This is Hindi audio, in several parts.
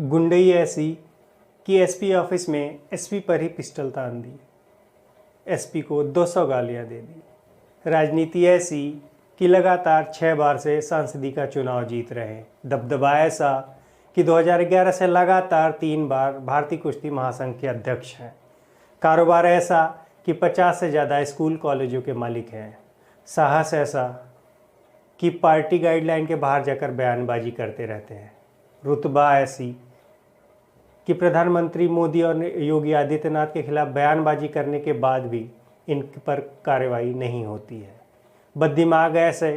गुंडई ऐसी कि एसपी ऑफिस में एसपी पर ही पिस्टल तान दी, एसपी को 200 गालियां दे दी। राजनीति ऐसी कि लगातार 6 बार से सांसदी का चुनाव जीत रहे। दबदबा ऐसा कि 2011 से लगातार 3 बार भारतीय कुश्ती महासंघ के अध्यक्ष हैं। कारोबार ऐसा कि 50 से ज़्यादा स्कूल कॉलेजों के मालिक हैं। साहस ऐसा कि पार्टी गाइडलाइन के बाहर जाकर बयानबाजी करते रहते हैं। रुतबा ऐसी कि प्रधानमंत्री मोदी और योगी आदित्यनाथ के खिलाफ बयानबाजी करने के बाद भी इन पर कार्रवाई नहीं होती है। बददिमाग ऐसे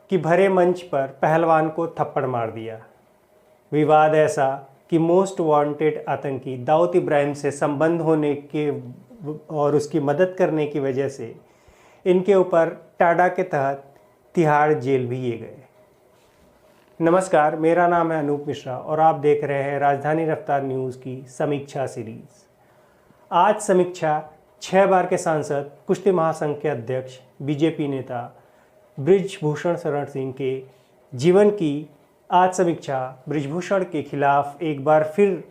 कि भरे मंच पर पहलवान को थप्पड़ मार दिया। विवाद ऐसा कि मोस्ट वांटेड आतंकी दाऊद इब्राहिम से संबंध होने के और उसकी मदद करने की वजह से इनके ऊपर टाडा के तहत तिहाड़ जेल भी ये गए। नमस्कार, मेरा नाम है अनूप मिश्रा और आप देख रहे हैं राजधानी रफ्तार न्यूज़ की समीक्षा सीरीज। आज समीक्षा 6 बार के सांसद, कुश्ती महासंघ के अध्यक्ष, बीजेपी नेता बृजभूषण शरण सिंह के जीवन की। आज समीक्षा बृजभूषण के खिलाफ एक बार फिर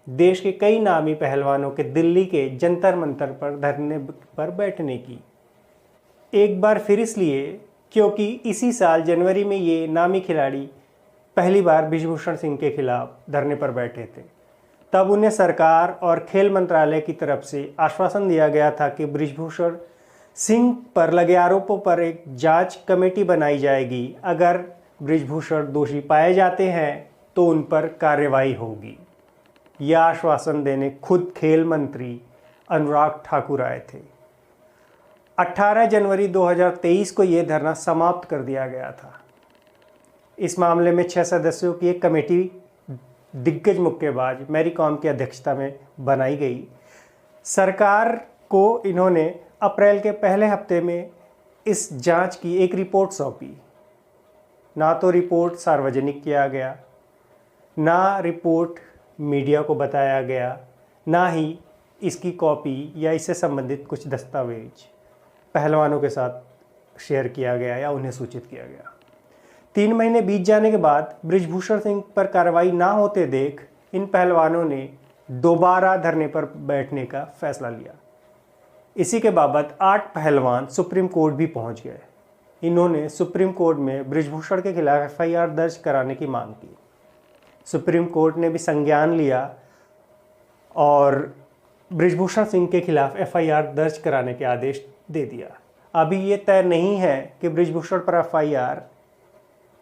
देश के कई नामी पहलवानों के दिल्ली के जंतर मंतर पर धरने पर बैठने की। एक बार फिर इसलिए क्योंकि इसी साल जनवरी में ये नामी खिलाड़ी पहली बार बृजभूषण सिंह के खिलाफ धरने पर बैठे थे। तब उन्हें सरकार और खेल मंत्रालय की तरफ से आश्वासन दिया गया था कि बृजभूषण सिंह पर लगे आरोपों पर एक जांच कमेटी बनाई जाएगी। अगर बृजभूषण दोषी पाए जाते हैं तो उन पर कार्रवाई होगी। यह आश्वासन देने खुद खेल मंत्री अनुराग ठाकुर आए थे। 18 जनवरी 2023 को यह धरना समाप्त कर दिया गया था। इस मामले में 6 सदस्यों की एक कमेटी दिग्गज मुक्केबाज मैरी कॉम की अध्यक्षता में बनाई गई। सरकार को इन्होंने अप्रैल के पहले हफ्ते में इस जांच की एक रिपोर्ट सौंपी। ना तो रिपोर्ट सार्वजनिक किया गया, ना रिपोर्ट मीडिया को बताया गया, ना ही इसकी कॉपी या इससे संबंधित कुछ दस्तावेज पहलवानों के साथ शेयर किया गया या उन्हें सूचित किया गया। 3 महीने बीत जाने के बाद बृजभूषण सिंह पर कार्रवाई ना होते देख इन पहलवानों ने दोबारा धरने पर बैठने का फैसला लिया। इसी के बाबत 8 पहलवान सुप्रीम कोर्ट भी पहुंच गए। इन्होंने सुप्रीम कोर्ट में बृजभूषण के खिलाफ एफआईआर दर्ज कराने की मांग की। सुप्रीम कोर्ट ने भी संज्ञान लिया और बृजभूषण सिंह के खिलाफ एफआईआर दर्ज कराने के आदेश दे दिया। अभी ये तय नहीं है कि बृजभूषण पर एफआईआर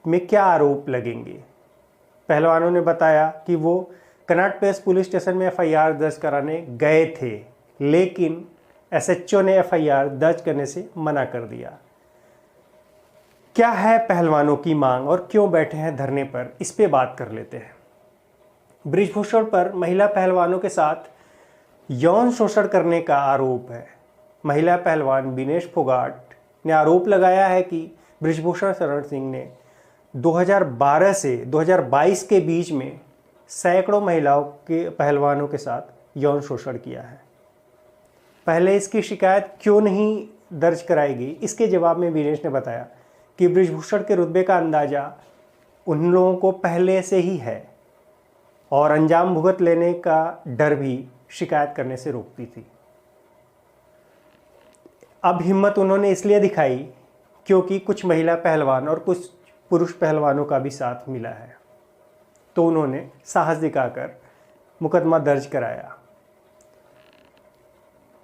में क्या आरोप लगेंगे। पहलवानों ने बताया कि वो कनॉट प्लेस पुलिस स्टेशन में एफआईआर दर्ज कराने गए थे, लेकिन एसएचओ ने एफआईआर दर्ज करने से मना कर दिया। क्या है पहलवानों की मांग और क्यों बैठे हैं धरने पर, इस पे बात कर लेते हैं। बृजभूषण पर महिला पहलवानों के साथ यौन शोषण करने का आरोप है। महिला पहलवान विनेश फोगाट ने आरोप लगाया है कि बृजभूषण शरण सिंह ने 2012 से 2022 के बीच में सैकड़ों महिलाओं के पहलवानों के साथ यौन शोषण किया है। पहले इसकी शिकायत क्यों नहीं दर्ज कराई गई, इसके जवाब में विनेश ने बताया कि बृजभूषण के रुतबे का अंदाज़ा उन लोगों को पहले से ही है और अंजाम भुगत लेने का डर भी शिकायत करने से रोकती थी। अब हिम्मत उन्होंने इसलिए दिखाई क्योंकि कुछ महिला पहलवान और कुछ पुरुष पहलवानों का भी साथ मिला है, तो उन्होंने साहस दिखाकर मुकदमा दर्ज कराया।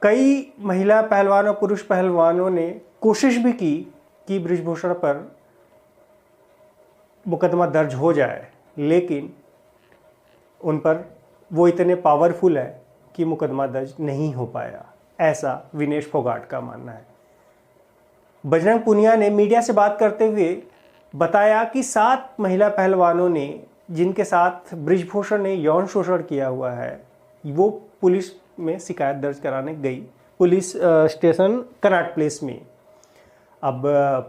कई महिला पहलवान और पुरुष पहलवानों ने कोशिश भी की कि बृजभूषण पर मुकदमा दर्ज हो जाए, लेकिन उन पर वो इतने पावरफुल है कि मुकदमा दर्ज नहीं हो पाया, ऐसा विनेश फोगाट का मानना है। बजरंग पुनिया ने मीडिया से बात करते हुए बताया कि 7 महिला पहलवानों ने जिनके साथ बृजभूषण ने यौन शोषण किया हुआ है, वो पुलिस में शिकायत दर्ज कराने गई, पुलिस स्टेशन कनॉट प्लेस में। अब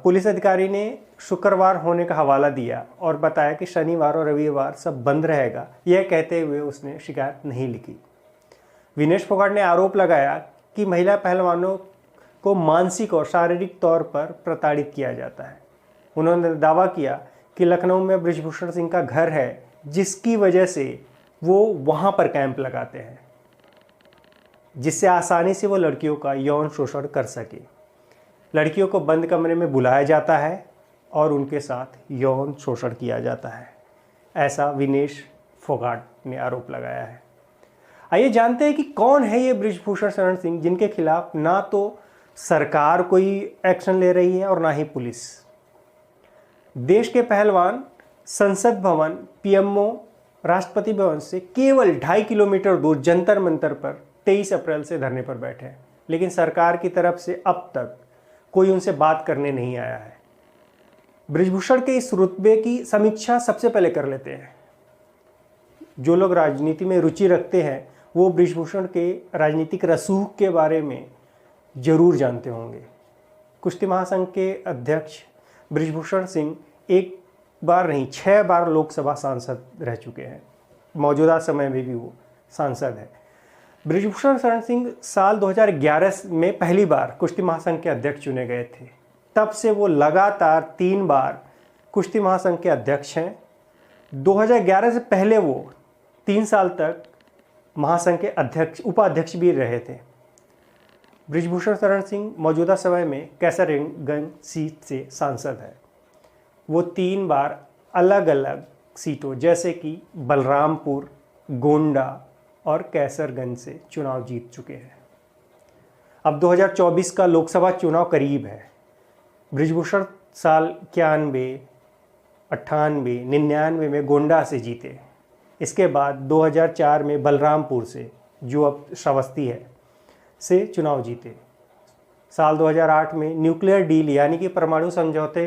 पुलिस अधिकारी ने शुक्रवार होने का हवाला दिया और बताया कि शनिवार और रविवार सब बंद रहेगा। यह कहते हुए उसने शिकायत नहीं लिखी। विनेश फोगाट ने आरोप लगाया कि महिला पहलवानों को मानसिक और शारीरिक तौर पर प्रताड़ित किया जाता है। उन्होंने दावा किया कि लखनऊ में बृजभूषण सिंह का घर है, जिसकी वजह से वो वहाँ पर कैंप लगाते हैं, जिससे आसानी से वो लड़कियों का यौन शोषण कर सके। लड़कियों को बंद कमरे में बुलाया जाता है और उनके साथ यौन शोषण किया जाता है, ऐसा विनेश फोगाट ने आरोप लगाया है। आइए जानते हैं कि कौन है ये बृजभूषण शरण सिंह, जिनके खिलाफ ना तो सरकार कोई एक्शन ले रही है और ना ही पुलिस। देश के पहलवान संसद भवन, पीएमओ, राष्ट्रपति भवन से केवल 2.5 किलोमीटर दूर जंतर मंतर पर 23 अप्रैल से धरने पर बैठे हैं, लेकिन सरकार की तरफ से अब तक कोई उनसे बात करने नहीं आया है। बृजभूषण के इस रुतबे की समीक्षा सबसे पहले कर लेते हैं। जो लोग राजनीति में रुचि रखते हैं वो बृजभूषण के राजनीतिक रसूख के बारे में जरूर जानते होंगे। कुश्ती महासंघ के अध्यक्ष बृजभूषण सिंह एक बार नहीं 6 बार लोकसभा सांसद रह चुके हैं। मौजूदा समय में भी वो सांसद है। बृजभूषण शरण सिंह साल 2011 में पहली बार कुश्ती महासंघ के अध्यक्ष चुने गए थे। तब से वो लगातार 3 बार कुश्ती महासंघ के अध्यक्ष हैं। 2011 से पहले वो 3 साल तक महासंघ के अध्यक्ष, उपाध्यक्ष भी रहे थे। बृजभूषण शरण सिंह मौजूदा समय में कैसरगंज सीट से सांसद है। वो 3 बार अलग अलग सीटों जैसे कि बलरामपुर, गोंडा और कैसरगंज से चुनाव जीत चुके हैं। अब 2024 का लोकसभा चुनाव करीब है। बृजभूषण साल 91, 98, 99 में गोंडा से जीते। इसके बाद 2004 में बलरामपुर से, जो अब श्रावस्ती है, से चुनाव जीते। साल 2008 में न्यूक्लियर डील यानी कि परमाणु समझौते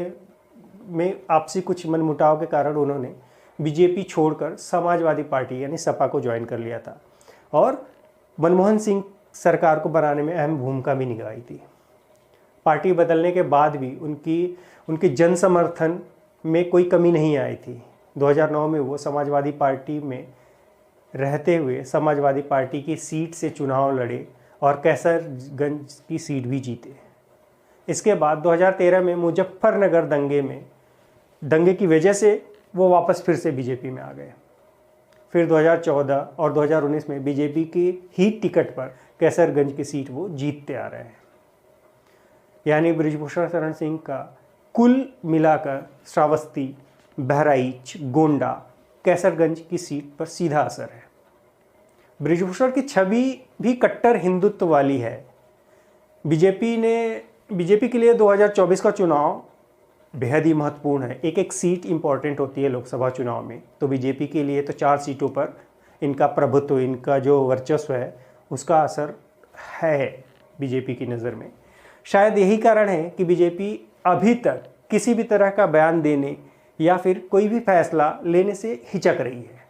में आपसी कुछ मनमुटाव के कारण उन्होंने बीजेपी छोड़कर समाजवादी पार्टी यानी सपा को ज्वाइन कर लिया था और मनमोहन सिंह सरकार को बनाने में अहम भूमिका भी निभाई थी। पार्टी बदलने के बाद भी उनके जन समर्थन में कोई कमी नहीं आई थी। 2009 में वो समाजवादी पार्टी में रहते हुए समाजवादी पार्टी की सीट से चुनाव लड़े और कैसरगंज की सीट भी जीते। इसके बाद 2013 में मुजफ्फरनगर दंगे की वजह से वो वापस फिर से बीजेपी में आ गए। फिर 2014 और 2019 में बीजेपी की ही टिकट पर कैसरगंज की सीट वो जीतते आ रहे हैं। यानी बृजभूषण शरण सिंह का कुल मिलाकर श्रावस्ती, बहराइच, गोंडा, कैसरगंज की सीट पर सीधा असर है। बृजभूषण की छवि भी कट्टर हिंदुत्व वाली है। बीजेपी के लिए 2024 का चुनाव बेहद ही महत्वपूर्ण है। एक एक सीट इंपॉर्टेंट होती है लोकसभा चुनाव में। तो बीजेपी के लिए तो 4 सीटों पर इनका प्रभुत्व, इनका जो वर्चस्व है उसका असर है बीजेपी की नज़र में। शायद यही कारण है कि बीजेपी अभी तक किसी भी तरह का बयान देने या फिर कोई भी फैसला लेने से हिचक रही है।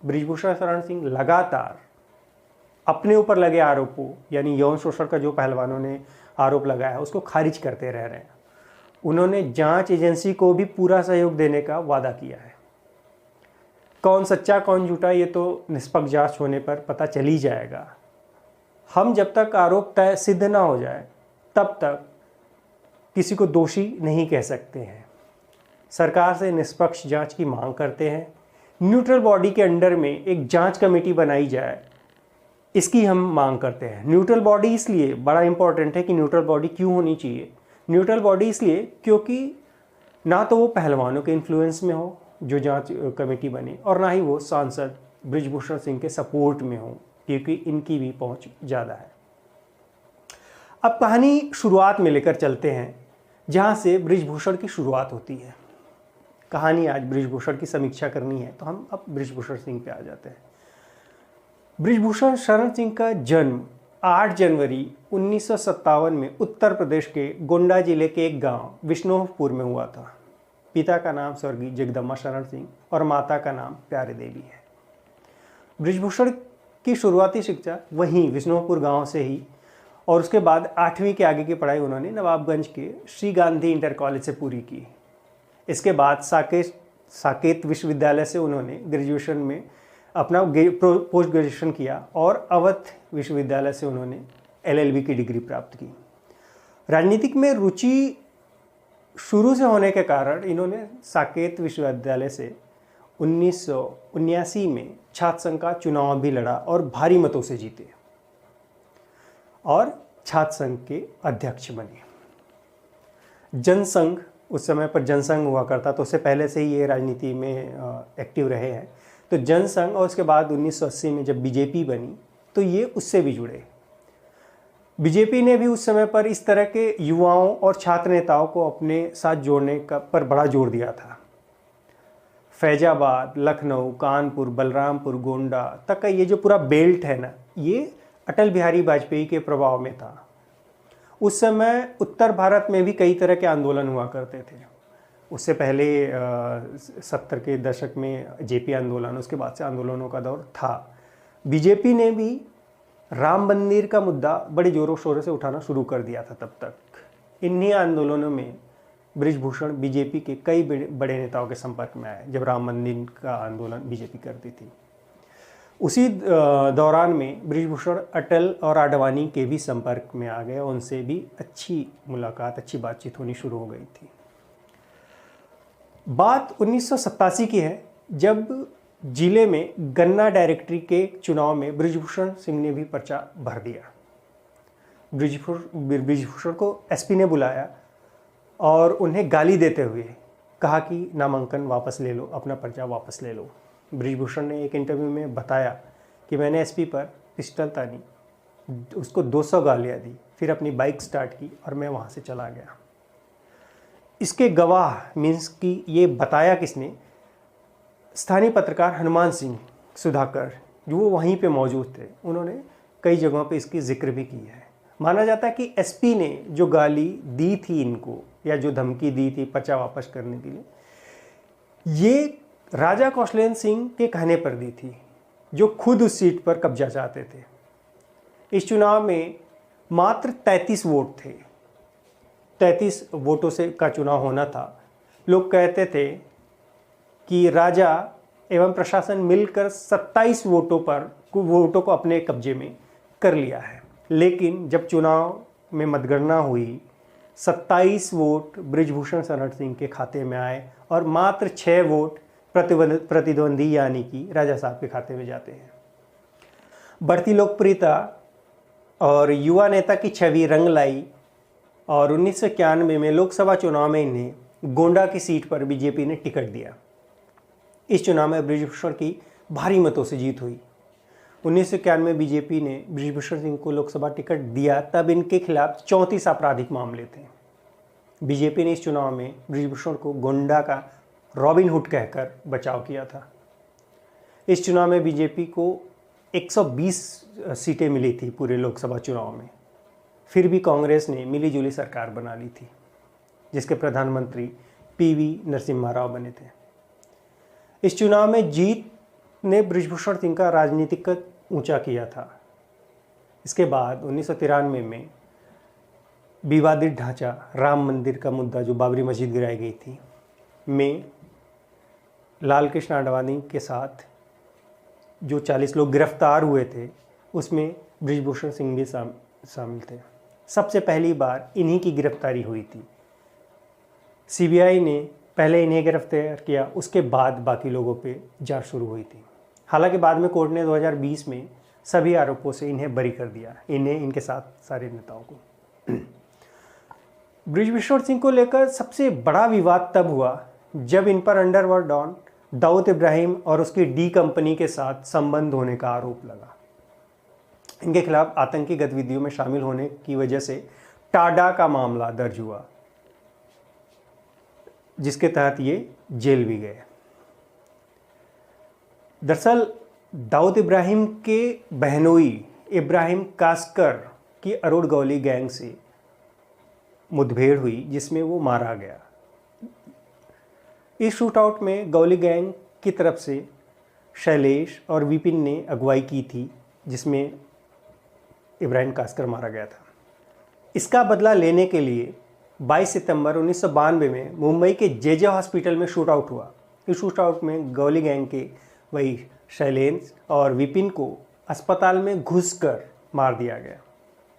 बृजभूषण शरण सिंह लगातार अपने ऊपर लगे आरोपों यानी यौन शोषण का जो पहलवानों ने आरोप लगाया उसको खारिज करते रह रहे हैं। उन्होंने जांच एजेंसी को भी पूरा सहयोग देने का वादा किया है। कौन सच्चा कौन झूठा ये तो निष्पक्ष जांच होने पर पता चल ही जाएगा। हम जब तक आरोप तय सिद्ध ना हो जाए तब तक किसी को दोषी नहीं कह सकते हैं। सरकार से निष्पक्ष जांच की मांग करते हैं। न्यूट्रल बॉडी के अंडर में एक जांच कमेटी बनाई जाए, इसकी हम मांग करते हैं। न्यूट्रल बॉडी इसलिए बड़ा इंपॉर्टेंट है कि न्यूट्रल बॉडी क्यों होनी चाहिए। न्यूट्रल बॉडी इसलिए क्योंकि ना तो वो पहलवानों के इन्फ्लुएंस में हो जो जांच कमेटी बने और ना ही वो सांसद बृजभूषण सिंह के सपोर्ट में हो, क्योंकि इनकी भी पहुंच ज़्यादा है। अब कहानी शुरुआत में लेकर चलते हैं जहां से बृजभूषण की शुरुआत होती है। कहानी आज बृजभूषण की समीक्षा करनी है तो हम अब बृजभूषण सिंह पे आ जाते हैं। बृजभूषण शरण सिंह का जन्म 8 जनवरी 1957 में उत्तर प्रदेश के गोंडा जिले के एक गांव विष्णुपुर में हुआ था। पिता का नाम स्वर्गीय जगदम्बा शरण सिंह और माता का नाम प्यारे देवी है। बृजभूषण की शुरुआती शिक्षा वहीं विष्णुपुर गांव से ही और उसके बाद 8वीं के आगे की पढ़ाई उन्होंने नवाबगंज के श्री गांधी इंटर कॉलेज से पूरी की। इसके बाद साकेत विश्वविद्यालय से उन्होंने ग्रेजुएशन में अपना पोस्ट ग्रेजुएशन किया और अवध विश्वविद्यालय से उन्होंने LLB की डिग्री प्राप्त की। राजनीतिक में रुचि शुरू से होने के कारण इन्होंने साकेत विश्वविद्यालय से 1979 में छात्र संघ का चुनाव भी लड़ा और भारी मतों से जीते और छात्र संघ के अध्यक्ष बने। जनसंघ, उस समय पर जनसंघ हुआ करता, तो उससे पहले से ही ये राजनीति में एक्टिव रहे हैं। तो जनसंघ, और उसके बाद 1980 में जब बीजेपी बनी तो ये उससे भी जुड़े। बीजेपी ने भी उस समय पर इस तरह के युवाओं और छात्र नेताओं को अपने साथ जोड़ने का पर बड़ा जोर दिया था। फैजाबाद, लखनऊ, कानपुर, बलरामपुर, गोंडा तक का ये जो पूरा बेल्ट है ना, ये अटल बिहारी वाजपेयी के प्रभाव में था। उस समय उत्तर भारत में भी कई तरह के आंदोलन हुआ करते थे। उससे पहले 70 के दशक में जेपी आंदोलन, उसके बाद से आंदोलनों का दौर था। बीजेपी ने भी राम मंदिर का मुद्दा बड़े जोरों शोरों से उठाना शुरू कर दिया था तब तक। इन्हीं आंदोलनों में बृजभूषण बीजेपी के कई बड़े नेताओं के संपर्क में आए जब राम मंदिर का आंदोलन बीजेपी करती थी। उसी दौरान में बृजभूषण अटल और आडवाणी के भी संपर्क में आ गए, उनसे भी अच्छी मुलाकात, अच्छी बातचीत होनी शुरू हो गई थी। बात 1987 की है, जब जिले में गन्ना डायरेक्टरी के चुनाव में बृजभूषण सिंह ने भी पर्चा भर दिया। बृजभूषण को एसपी ने बुलाया और उन्हें गाली देते हुए कहा कि नामांकन वापस ले लो, अपना पर्चा वापस ले लो। बृजभूषण ने एक इंटरव्यू में बताया कि मैंने एसपी पर पिस्टल तानी, उसको 200 गालियाँ दी, फिर अपनी बाइक स्टार्ट की और मैं वहाँ से चला गया। इसके गवाह मीन्स कि ये बताया किसने? स्थानीय पत्रकार हनुमान सिंह सुधाकर, जो वो वहीं पे मौजूद थे। उन्होंने कई जगहों पे इसकी जिक्र भी की है। माना जाता है कि एसपी ने जो गाली दी थी इनको, या जो धमकी दी थी पर्चा वापस करने के लिए, ये राजा कौशलेंद्र सिंह के कहने पर दी थी, जो खुद उस सीट पर कब्जा चाहते थे। इस चुनाव में मात्र 33 वोट थे। 33 वोटों से का चुनाव होना था। लोग कहते थे कि राजा एवं प्रशासन मिलकर 27 वोटों को अपने कब्जे में कर लिया है। लेकिन जब चुनाव में मतगणना हुई, 27 वोट बृजभूषण शरण सिंह के खाते में आए और मात्र 6 वोट प्रतिद्वंदी यानी कि राजा साहब के खाते में जाते हैं। बढ़ती लोकप्रियता और युवा नेता की छवि रंग लाई और 1991 में लोकसभा चुनाव में इन्हें गोंडा की सीट पर बीजेपी ने टिकट दिया। इस चुनाव में बृजभूषण की भारी मतों से जीत हुई। 1991 में बीजेपी ने बृजभूषण सिंह को लोकसभा टिकट दिया, तब इनके खिलाफ 34 आपराधिक मामले थे। बीजेपी ने इस चुनाव में बृजभूषण को गोंडा का रॉबिन हुड कहकर बचाव किया था। इस चुनाव में बीजेपी को 120 सीटें मिली थी पूरे लोकसभा चुनाव में। फिर भी कांग्रेस ने मिलीजुली सरकार बना ली थी, जिसके प्रधानमंत्री पीवी नरसिम्हा राव बने थे। इस चुनाव में जीत ने बृजभूषण सिंह का राजनीतिक ऊंचा किया था। इसके बाद 1993 में विवादित ढांचा राम मंदिर का मुद्दा, जो बाबरी मस्जिद गिराई गई थी, में लाल कृष्ण आडवाणी के साथ जो 40 लोग गिरफ्तार हुए थे, उसमें बृजभूषण सिंह भी शामिल थे। सबसे पहली बार इन्हीं की गिरफ्तारी हुई थी। सीबीआई ने पहले इन्हें गिरफ्तार किया, उसके बाद बाकी लोगों पे जांच शुरू हुई थी। हालांकि बाद में कोर्ट ने 2020 में सभी आरोपों से इन्हें बरी कर दिया, इनके साथ सारे नेताओं को। बृजभूषण सिंह को लेकर सबसे बड़ा विवाद तब हुआ जब इन पर अंडरवर्ल्ड डॉन दाऊद इब्राहिम और उसकी डी कंपनी के साथ संबंध होने का आरोप लगा। इनके खिलाफ आतंकी गतिविधियों में शामिल होने की वजह से टाडा का मामला दर्ज हुआ, जिसके तहत ये जेल भी गए। दरअसल दाऊद इब्राहिम के बहनोई इब्राहिम कास्कर की अरुण गौली गैंग से मुठभेड़ हुई, जिसमें वो मारा गया। इस शूटआउट में गौली गैंग की तरफ से शैलेश और विपिन ने अगुवाई की थी, जिसमें इब्राहिम कास्कर मारा गया था। इसका बदला लेने के लिए 22 सितंबर 1992 में मुंबई के जेजे हॉस्पिटल में शूटआउट हुआ। इस शूटआउट में गौली गैंग के वही शैलेश और विपिन को अस्पताल में घुसकर मार दिया गया।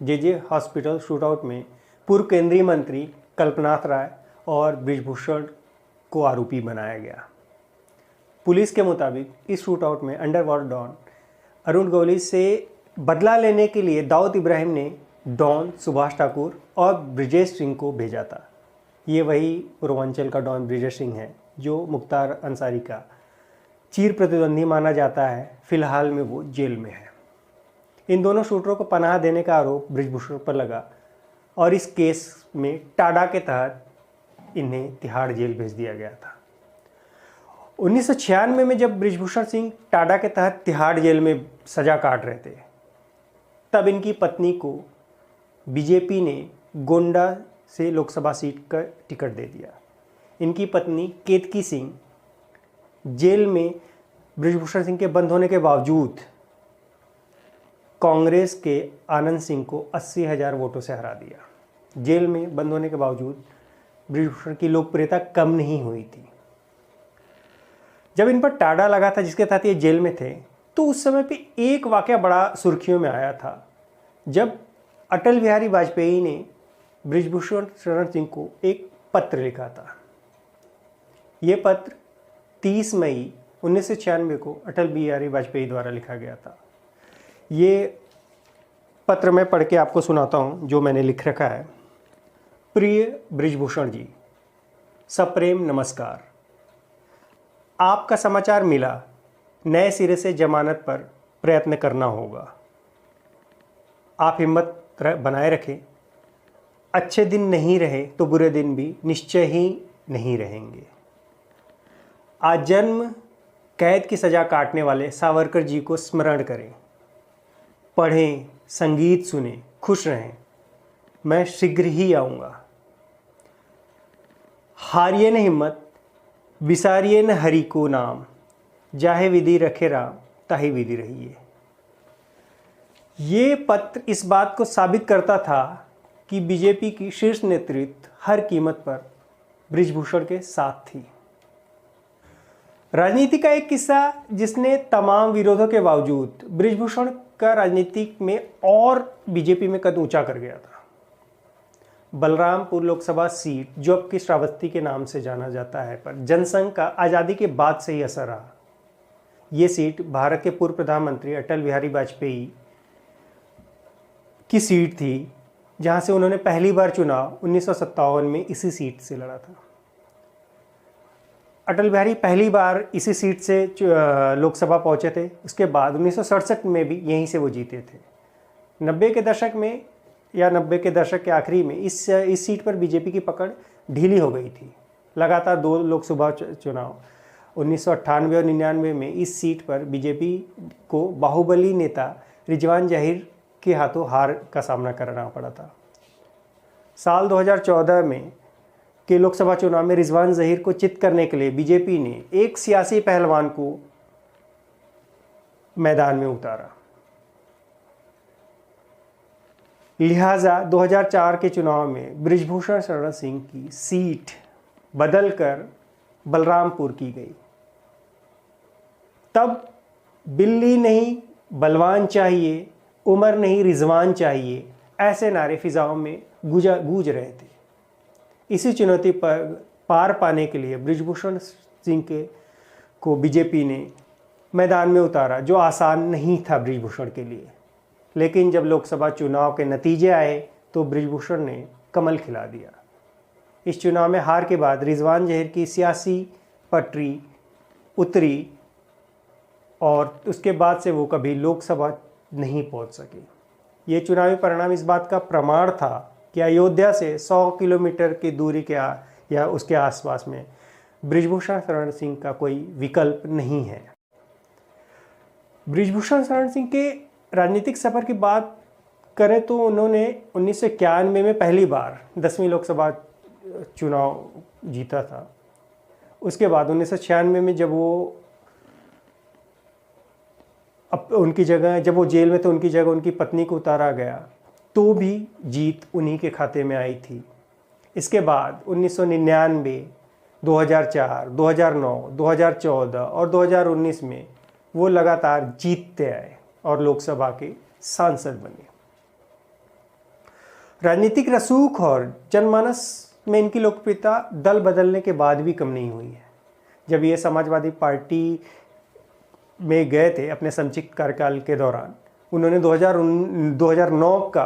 जेजे हॉस्पिटल शूटआउट में पूर्व केंद्रीय मंत्री कल्पनाथ राय और बृजभूषण को आरोपी बनाया गया। पुलिस के मुताबिक इस शूट आउट में अंडरवर्ल्ड डॉन अरुण गौली से बदला लेने के लिए दाऊद इब्राहिम ने डॉन सुभाष ठाकुर और ब्रिजेश सिंह को भेजा था। ये वही पूर्वांचल का डॉन ब्रिजेश सिंह है जो मुख्तार अंसारी का चीर प्रतिद्वंदी माना जाता है। फिलहाल में वो जेल में है। इन दोनों शूटरों को पनाह देने का आरोप बृजभूषण पर लगा और इस केस में टाडा के तहत इन्हें तिहाड़ जेल भेज दिया गया था। 1996 में जब बृजभूषण सिंह टाडा के तहत तिहाड़ जेल में सजा काट रहे थे, तब इनकी पत्नी को बीजेपी ने गोंडा से लोकसभा सीट का टिकट दे दिया। इनकी पत्नी केतकी सिंह जेल में बृजभूषण सिंह के बंद होने के बावजूद कांग्रेस के आनंद सिंह को 80,000 वोटों से हरा दिया। जेल में बंद होने के बावजूद बृजभूषण की लोकप्रियता कम नहीं हुई थी। जब इन पर टाडा लगा था जिसके तहत ये जेल में थे, तो उस समय पे एक वाकया बड़ा सुर्खियों में आया था, जब अटल बिहारी वाजपेयी ने बृजभूषण शरण सिंह को एक पत्र लिखा था। ये पत्र 30 मई 1996 को अटल बिहारी वाजपेयी द्वारा लिखा गया था। ये पत्र मैं पढ़ के आपको सुनाता हूँ जो मैंने लिख रखा है। प्रिय बृजभूषण जी, सप्रेम नमस्कार। आपका समाचार मिला, नए सिरे से जमानत पर प्रयत्न करना होगा। आप हिम्मत बनाए रखें। अच्छे दिन नहीं रहे तो बुरे दिन भी निश्चय ही नहीं रहेंगे। आजन्म कैद की सज़ा काटने वाले सावरकर जी को स्मरण करें, पढ़ें, संगीत सुने, खुश रहें। मैं शीघ्र ही आऊँगा। हारिए न हिम्मत, विसारिए न हरि को नाम, जाहे विधि रखे राम, ताहि विधि रहिए। ये पत्र इस बात को साबित करता था कि बीजेपी की शीर्ष नेतृत्व हर कीमत पर बृजभूषण के साथ थी। राजनीति का एक किस्सा जिसने तमाम विरोधों के बावजूद बृजभूषण का राजनीतिक में और बीजेपी में कद ऊंचा कर गया था। बलरामपुर लोकसभा सीट जो अब की श्रावस्ती के नाम से जाना जाता है, पर जनसंघ का आज़ादी के बाद से ही असर रहा। ये सीट भारत के पूर्व प्रधानमंत्री अटल बिहारी वाजपेयी की सीट थी, जहां से उन्होंने पहली बार चुनाव 1957 में इसी सीट से लड़ा था। अटल बिहारी पहली बार इसी सीट से लोकसभा पहुंचे थे। उसके बाद 1967 में भी यहीं से वो जीते थे। 90 के दशक में या 90 के दशक के आखिरी में इस सीट पर बीजेपी की पकड़ ढीली हो गई थी। लगातार 2 लोकसभा चुनाव 1998 और 99 में इस सीट पर बीजेपी को बाहुबली नेता रिजवान जहीर के हाथों हार का सामना करना पड़ा था। साल 2014 में के लोकसभा चुनाव में रिजवान जहीर को चित करने के लिए बीजेपी ने एक सियासी पहलवान को मैदान में उतारा। लिहाजा 2004 के चुनाव में बृजभूषण शरण सिंह की सीट बदलकर बलरामपुर की गई। तब बिल्ली नहीं बलवान चाहिए, उमर नहीं रिजवान चाहिए, ऐसे नारे फिजाओं में गूंज रहे थे। इसी चुनौती पर पार पाने के लिए बृजभूषण सिंह को बीजेपी ने मैदान में उतारा, जो आसान नहीं था बृजभूषण के लिए। लेकिन जब लोकसभा चुनाव के नतीजे आए तो बृजभूषण ने कमल खिला दिया। इस चुनाव में हार के बाद रिजवान जहीर की सियासी पटरी उतरी और उसके बाद से वो कभी लोकसभा नहीं पहुंच सके। ये चुनावी परिणाम इस बात का प्रमाण था कि अयोध्या से 100 किलोमीटर की दूरी के या उसके आसपास में बृजभूषण शरण सिंह का कोई विकल्प नहीं है। बृजभूषण शरण सिंह के राजनीतिक सफ़र की बात करें तो उन्होंने 1991 में पहली बार 10वीं लोकसभा चुनाव जीता था। उसके बाद 1996 में जब वो उनकी जगह जब वो जेल में थे, उनकी जगह उनकी पत्नी को उतारा गया, तो भी जीत उन्हीं के खाते में आई थी। इसके बाद 1999, 2004, 2009, 2014 और 2019 में वो लगातार जीतते आए और लोकसभा के सांसद बने। राजनीतिक रसूख और जनमानस में इनकी लोकप्रियता दल बदलने के बाद भी कम नहीं हुई है। जब ये समाजवादी पार्टी में गए थे अपने संक्षिप्त कार्यकाल के दौरान, उन्होंने 2009 का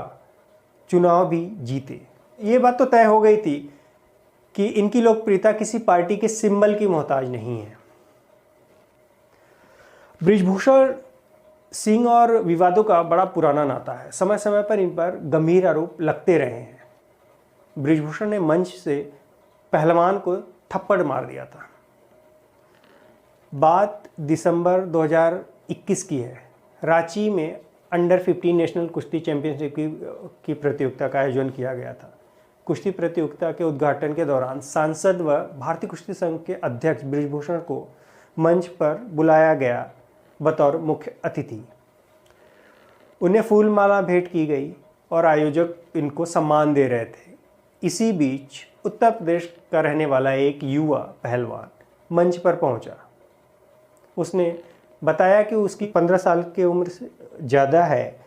चुनाव भी जीते। ये बात तो तय हो गई थी कि इनकी लोकप्रियता किसी पार्टी के सिंबल की मोहताज नहीं है। बृजभूषण सिंह और विवादों का बड़ा पुराना नाता है। समय समय पर इन पर गंभीर आरोप लगते रहे हैं। बृजभूषण ने मंच से पहलवान को थप्पड़ मार दिया था। बात दिसंबर 2021 की है। रांची में अंडर 15 नेशनल कुश्ती चैंपियनशिप की प्रतियोगिता का आयोजन किया गया था। कुश्ती प्रतियोगिता के उद्घाटन के दौरान सांसद व भारतीय कुश्ती संघ के अध्यक्ष बृजभूषण को मंच पर बुलाया गया बतौर मुख्य अतिथि। उन्हें फूलमाला भेंट की गई और आयोजक इनको सम्मान दे रहे थे। इसी बीच उत्तर प्रदेश का रहने वाला एक युवा पहलवान मंच पर पहुंचा। उसने बताया कि उसकी 15 साल की उम्र से ज़्यादा है।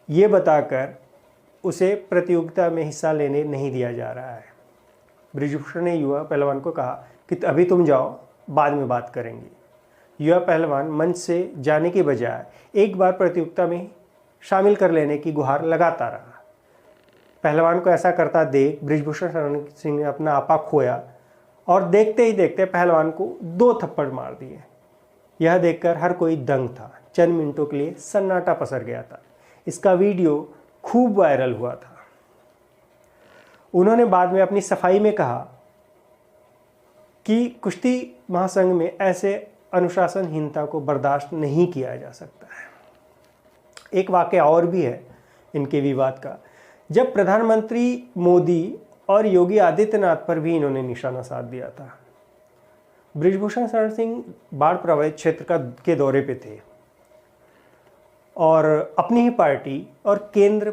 ये बताकर उसे प्रतियोगिता में हिस्सा लेने नहीं दिया जा रहा है। बृजभूषण ने युवा पहलवान को कहा कि अभी तुम जाओ, बाद में बात करेंगे। युवा पहलवान मंच से जाने के बजाय एक बार प्रतियोगिता में शामिल कर लेने की गुहार लगाता रहा। पहलवान को ऐसा करता देख बृजभूषण शरण सिंह ने अपना आपा खोया और देखते ही देखते पहलवान को 2 थप्पड़ मार दिए। यह देखकर हर कोई दंग था। चंद मिनटों के लिए सन्नाटा पसर गया था। इसका वीडियो खूब वायरल हुआ था। उन्होंने बाद में अपनी सफाई में कहा कि कुश्ती महासंघ में ऐसे अनुशासनहीनता को बर्दाश्त नहीं किया जा सकता है। एक वाकया और भी है इनके विवाद का। जब प्रधानमंत्री मोदी और योगी आदित्यनाथ पर भी इन्होंने निशाना साध दिया था। बृजभूषण शरण सिंह बाढ़ प्रभावित क्षेत्र के दौरे पे थे और अपनी ही पार्टी और केंद्र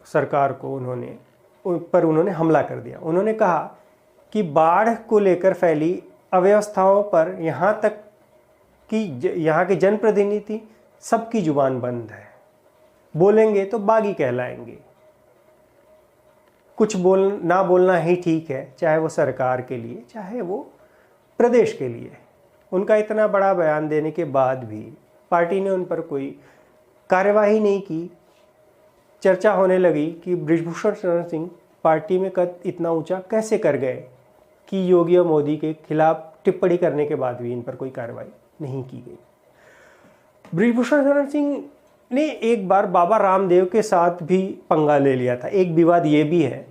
सरकार को उन्होंने हमला कर दिया। उन्होंने कहा कि बाढ़ को लेकर फैली अव्यवस्थाओं पर यहाँ तक कि यहाँ के जनप्रतिनिधि सबकी जुबान बंद है, बोलेंगे तो बागी कहलाएंगे। कुछ ना बोलना ही ठीक है, चाहे वो सरकार के लिए चाहे वो प्रदेश के लिए। उनका इतना बड़ा बयान देने के बाद भी पार्टी ने उन पर कोई कार्यवाही नहीं की। चर्चा होने लगी कि बृजभूषण शरण सिंह पार्टी में कद इतना ऊंचा कैसे कर गए कि योगी और मोदी के खिलाफ टिप्पणी करने के बाद भी इन पर कोई कार्रवाई नहीं की गई। बृजभूषण शरण सिंह ने एक बार बाबा रामदेव के साथ भी पंगा ले लिया था। एक विवाद ये भी है,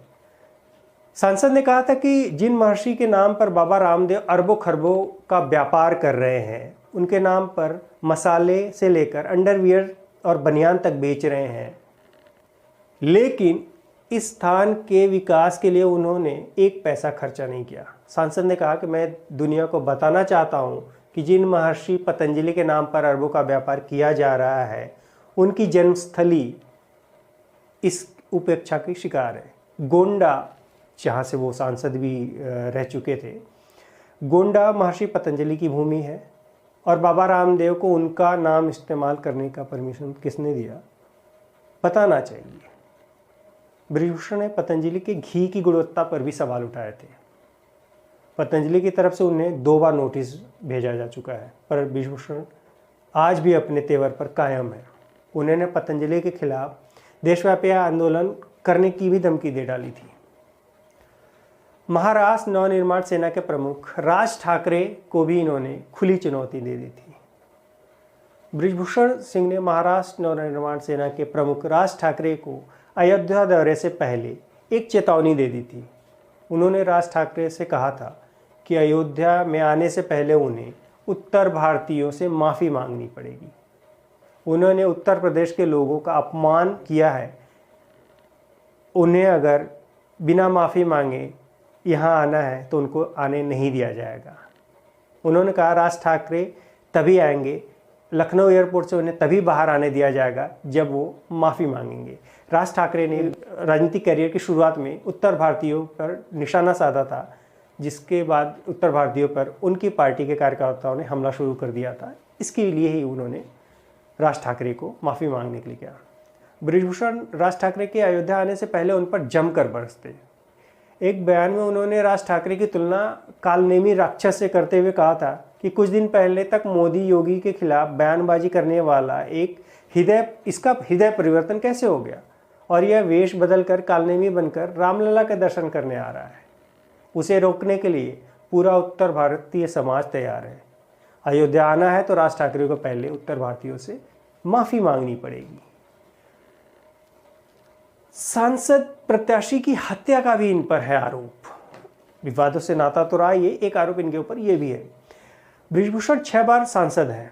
सांसद ने कहा था कि जिन महर्षि के नाम पर बाबा रामदेव अरबों खरबों का व्यापार कर रहे हैं, उनके नाम पर मसाले से लेकर अंडरवियर और बनियान तक बेच रहे हैं, लेकिन इस स्थान के विकास के लिए उन्होंने एक पैसा खर्चा नहीं किया। सांसद ने कहा कि मैं दुनिया को बताना चाहता हूं कि जिन महर्षि पतंजलि के नाम पर अरबों का व्यापार किया जा रहा है, उनकी जन्मस्थली इस उपेक्षा की शिकार है। गोंडा, जहाँ से वो सांसद भी रह चुके थे, गोंडा महर्षि पतंजलि की भूमि है और बाबा रामदेव को उनका नाम इस्तेमाल करने का परमिशन किसने दिया, बताना चाहिए। बृजभूषण ने पतंजलि के घी की गुणवत्ता पर भी सवाल उठाए थे। पतंजलि की तरफ से उन्हें 2 बार नोटिस भेजा जा चुका है, पर बृजभूषण आज भी अपने तेवर पर कायम है। उन्होंने पतंजलि के खिलाफ देशव्यापी आंदोलन करने की भी धमकी दे डाली थी। महाराष्ट्र नवनिर्माण सेना के प्रमुख राज ठाकरे को भी इन्होंने खुली चुनौती दे दी थी। बृजभूषण सिंह ने महाराष्ट्र नवनिर्माण सेना के प्रमुख राज ठाकरे को अयोध्या दौरे से पहले एक चेतावनी दे दी थी। उन्होंने राज ठाकरे से कहा था कि अयोध्या में आने से पहले उन्हें उत्तर भारतीयों से माफ़ी मांगनी पड़ेगी। उन्होंने उत्तर प्रदेश के लोगों का अपमान किया है, उन्हें अगर बिना माफ़ी मांगे यहाँ आना है तो उनको आने नहीं दिया जाएगा। उन्होंने कहा राज ठाकरे तभी आएंगे, लखनऊ एयरपोर्ट से उन्हें तभी बाहर आने दिया जाएगा जब वो माफ़ी मांगेंगे। राज ठाकरे ने राजनीतिक करियर की शुरुआत में उत्तर भारतीयों पर निशाना साधा था, जिसके बाद उत्तर भारतीयों पर उनकी पार्टी के कार्यकर्ताओं ने हमला शुरू कर दिया था। इसके लिए ही उन्होंने राज ठाकरे को माफ़ी मांगने के लिए कहा। बृजभूषण राज ठाकरे के अयोध्या आने से पहले उन पर जमकर बरसते। एक बयान में उन्होंने राज ठाकरे की तुलना कालनेमी राक्षस से करते हुए कहा था कि कुछ दिन पहले तक मोदी योगी के खिलाफ बयानबाजी करने वाला एक इसका हृदय परिवर्तन कैसे हो गया और यह वेश बदलकर कालनेमी बनकर रामलला के दर्शन करने आ रहा है। उसे रोकने के लिए पूरा उत्तर भारतीय समाज तैयार है। अयोध्या आना है तो राज ठाकरे को पहले उत्तर भारतीयों से माफी मांगनी पड़ेगी। सांसद प्रत्याशी की हत्या का भी इन पर है आरोप। विवादों से नाता तो रहा ये एक आरोप इनके ऊपर ये भी है। बृजभूषण 6 बार सांसद हैं,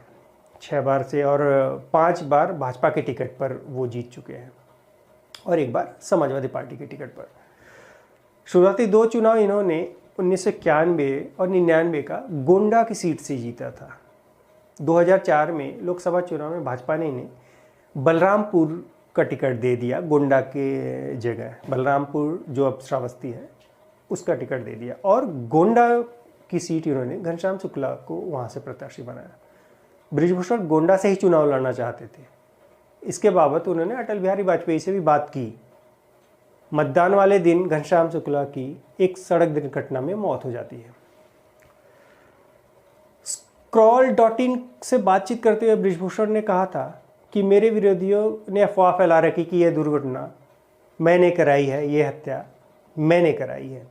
6 बार से, और 5 बार भाजपा के टिकट पर वो जीत चुके हैं और 1 बार समाजवादी पार्टी के टिकट पर। शुरुआती 2 चुनाव इन्होंने 1991 और 99 का गोंडा की सीट से जीता था। 2004 में लोकसभा चुनाव में भाजपा ने इन्हें बलरामपुर का टिकट दे दिया, गोंडा के जगह बलरामपुर जो अब श्रावस्ती है उसका टिकट दे दिया, और गोंडा की सीट इन्होंने घनश्याम शुक्ला को वहाँ से प्रत्याशी बनाया। बृजभूषण गोंडा से ही चुनाव लड़ना चाहते थे। इसके बाबत उन्होंने अटल बिहारी वाजपेयी से भी बात की। मतदान वाले दिन घनश्याम शुक्ला की एक सड़क दुर्घटना में मौत हो जाती है। scroll.in से बातचीत करते हुए बृजभूषण ने कहा था कि मेरे विरोधियों ने अफवाह फैला रखी कि यह दुर्घटना मैंने कराई है, यह हत्या मैंने कराई है।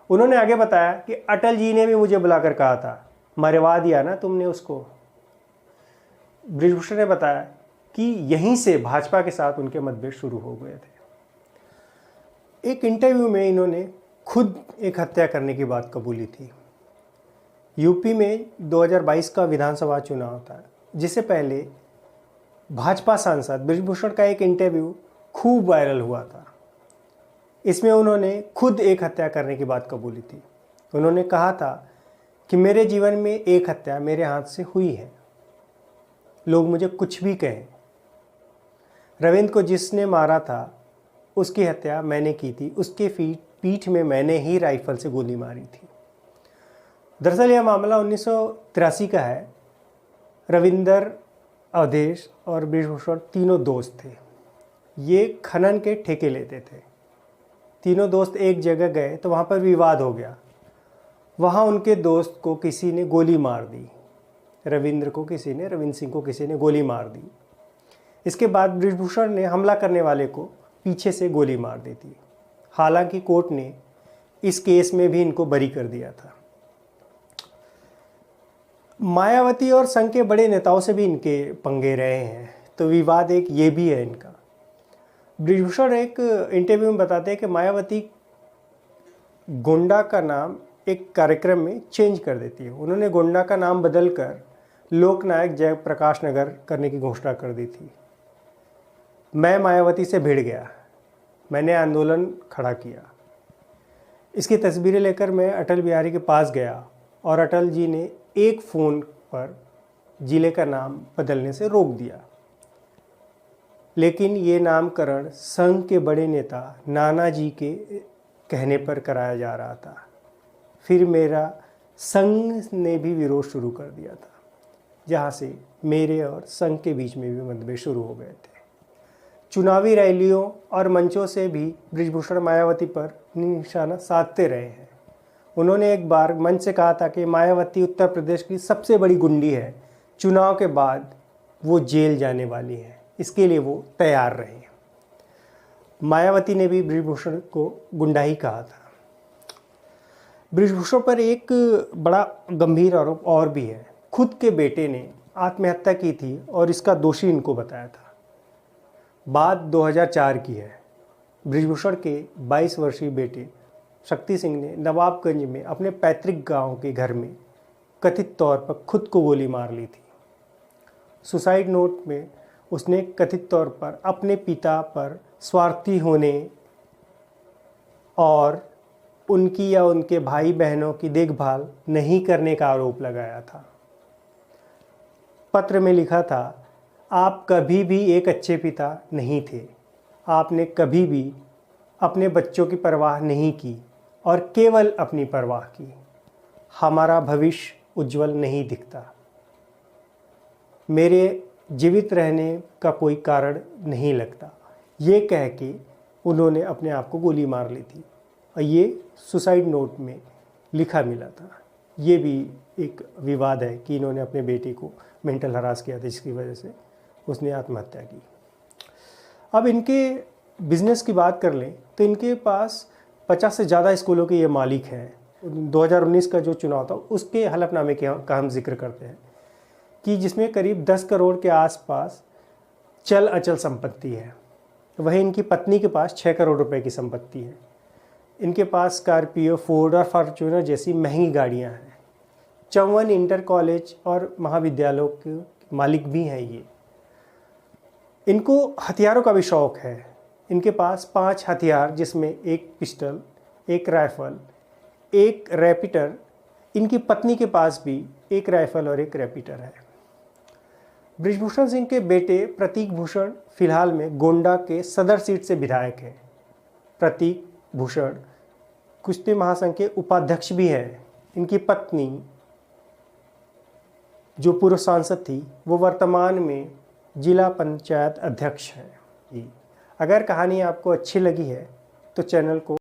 उन्होंने आगे बताया कि अटल जी ने भी मुझे बुलाकर कहा था, मरवा दिया ना तुमने उसको। बृजभूषण ने बताया कि यहीं से भाजपा के साथ उनके मतभेद शुरू हो गए थे। एक इंटरव्यू में इन्होंने खुद एक हत्या करने की बात कबूली थी। यूपी में 2022 का विधानसभा चुनाव था, जिससे पहले भाजपा सांसद बृजभूषण का एक इंटरव्यू खूब वायरल हुआ था। इसमें उन्होंने खुद एक हत्या करने की बात कबूली थी। उन्होंने कहा था कि मेरे जीवन में एक हत्या मेरे हाथ से हुई है, लोग मुझे कुछ भी कहें। रविंद्र को जिसने मारा था उसकी हत्या मैंने की थी, उसके पीठ में मैंने ही राइफल से गोली मारी थी। दरअसल यह मामला 1983 का है। रविंदर, अवधेश और बृजभूषण तीनों दोस्त थे। ये खनन के ठेके लेते थे। तीनों दोस्त एक जगह गए तो वहाँ पर विवाद हो गया। वहाँ उनके दोस्त को किसी ने गोली मार दी। रविंद्र सिंह को किसी ने गोली मार दी। इसके बाद बृजभूषण ने हमला करने वाले को पीछे से गोली मार दी थी। हालांकि कोर्ट ने इस केस में भी इनको बरी कर दिया था। मायावती और संघ के बड़े नेताओं से भी इनके पंगे रहे हैं, तो विवाद एक ये भी है इनका। बृजभूषण एक इंटरव्यू में बताते हैं कि मायावती गोंडा का नाम एक कार्यक्रम में चेंज कर देती है। उन्होंने गोंडा का नाम बदलकर लोकनायक जयप्रकाश नगर करने की घोषणा कर दी थी। मैं मायावती से भिड़ गया, मैंने आंदोलन खड़ा किया। इसकी तस्वीरें लेकर मैं अटल बिहारी के पास गया और अटल जी ने एक फ़ोन पर जिले का नाम बदलने से रोक दिया, लेकिन ये नामकरण संघ के बड़े नेता नानाजी के कहने पर कराया जा रहा था। फिर मेरा संघ ने भी विरोध शुरू कर दिया था, जहाँ से मेरे और संघ के बीच में भी मतभेद शुरू हो गए थे। चुनावी रैलियों और मंचों से भी बृजभूषण मायावती पर निशाना साधते रहे हैं। उन्होंने एक बार मंच से कहा था कि मायावती उत्तर प्रदेश की सबसे बड़ी गुंडी है, चुनाव के बाद वो जेल जाने वाली है, इसके लिए वो तैयार रहे। मायावती ने भी बृजभूषण को गुंडा ही कहा था। बृजभूषण पर एक बड़ा गंभीर आरोप और भी है। खुद के बेटे ने आत्महत्या की थी और इसका दोषी इनको बताया था। बात 2004 की है। बृजभूषण के 22 वर्षीय बेटे शक्ति सिंह ने नवाबगंज में अपने पैतृक गांव के घर में कथित तौर पर खुद को गोली मार ली थी। सुसाइड नोट में उसने कथित तौर पर अपने पिता पर स्वार्थी होने और उनकी या उनके भाई बहनों की देखभाल नहीं करने का आरोप लगाया था। पत्र में लिखा था, आप कभी भी एक अच्छे पिता नहीं थे, आपने कभी भी अपने बच्चों की परवाह नहीं की और केवल अपनी परवाह की। हमारा भविष्य उज्जवल नहीं दिखता। मेरे जीवित रहने का कोई कारण नहीं लगता। ये कह के उन्होंने अपने आप को गोली मार ली थी और ये सुसाइड नोट में लिखा मिला था। ये भी एक विवाद है कि इन्होंने अपने बेटे को मेंटल हरास किया था, जिसकी वजह से उसने आत्महत्या की। अब इनके बिजनेस की बात कर लें तो इनके पास 50 से ज़्यादा स्कूलों के ये मालिक हैं। 2019 का जो चुनाव था उसके हलफनामे का हम जिक्र करते हैं कि जिसमें करीब 10 करोड़ के आसपास चल अचल संपत्ति है। वहीं इनकी पत्नी के पास 6 करोड़ रुपए की संपत्ति है। इनके पास स्कॉर्पियो, फोर्ड और फॉर्च्यूनर जैसी महंगी गाड़ियां हैं। 54 इंटर कॉलेज और महाविद्यालयों के मालिक भी हैं ये। इनको हथियारों का भी शौक है। इनके पास 5 हथियार, जिसमें एक पिस्टल, एक राइफल, एक रैपिटर। इनकी पत्नी के पास भी एक राइफल और एक रैपिटर है। बृजभूषण सिंह के बेटे प्रतीक भूषण फिलहाल में गोंडा के सदर सीट से विधायक हैं। प्रतीक भूषण कुश्ती महासंघ के उपाध्यक्ष भी हैं। इनकी पत्नी जो पूर्व सांसद थी वो वर्तमान में जिला पंचायत अध्यक्ष है। अगर कहानी आपको अच्छी लगी है तो चैनल को